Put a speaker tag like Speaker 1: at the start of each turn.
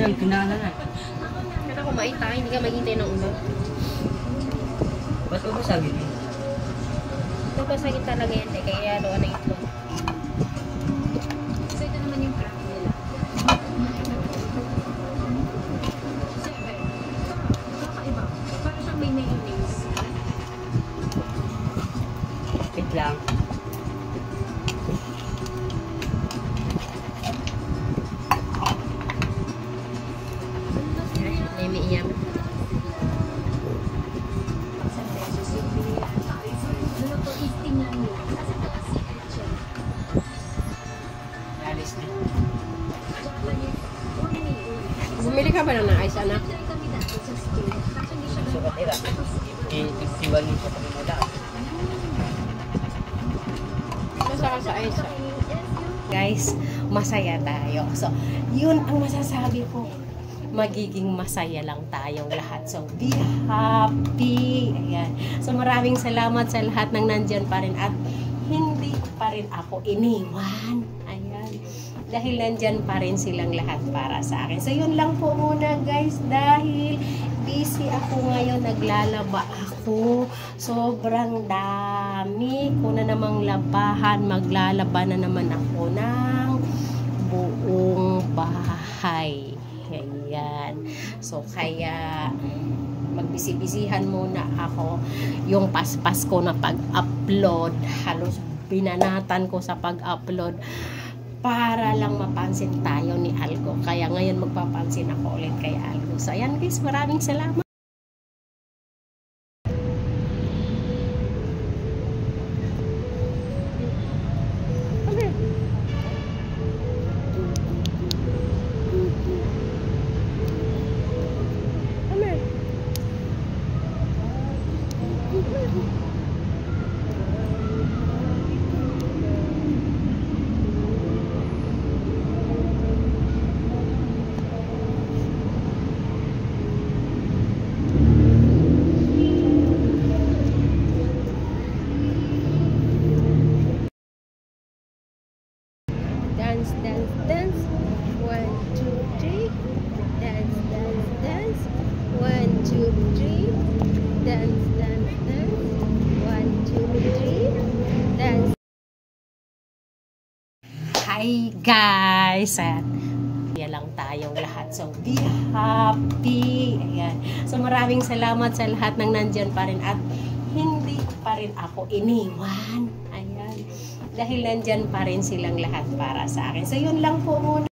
Speaker 1: Yan, kinala na.
Speaker 2: Kaya kumain tayo, hindi ka maghintay ng ulo.
Speaker 1: Ba't mo sabi niyo?
Speaker 2: Ito pa sa talaga yan, kaya doon ng itlog.
Speaker 3: So ito naman yung crack nila. Kakaiba. Para siyang may mayonnaise.
Speaker 1: Wait lang.
Speaker 2: May iyam.
Speaker 1: Alis na.
Speaker 2: Bumili ka ba ng ice, anak?
Speaker 1: Sukat ira. Iwan mo sa pagmula.
Speaker 2: Basta ka sa ice. Guys, masaya tayo. So, yun ang masasabi ko. Magiging masaya lang tayong lahat. So, be happy. Ayan. So, maraming salamat sa lahat ng nandyan pa rin at hindi pa rin ako iniwan. Ayan. Dahil nandyan pa rin silang lahat para sa akin. So, yun lang po muna guys. Dahil busy ako ngayon. Naglalaba ako. Sobrang dami ko na namang labahan. Maglalaba na naman ako ng buong bahay. Ayan. So, kaya magbisi-bisihan muna ako yung paspas ko na pag-upload. Halos binanatan ko sa pag-upload para lang mapansin tayo ni Algo. Kaya ngayon magpapansin ako ulit kay Algo. So, ayan guys, maraming salamat. Dance, dance, dance. 1, 2, 3. Dance, dance, dance. 1, 2, 3. Dance, dance, dance. 1, 2, 3. Dance. Hi guys! Kaya lang tayong lahat. So, be happy. Ayan. So, maraming salamat sa lahat ng nandyan pa rin at hindi pa rin ako iniwan. Ayan. Dahil nandyan pa rin silang lahat para sa akin. So, yun lang po muna.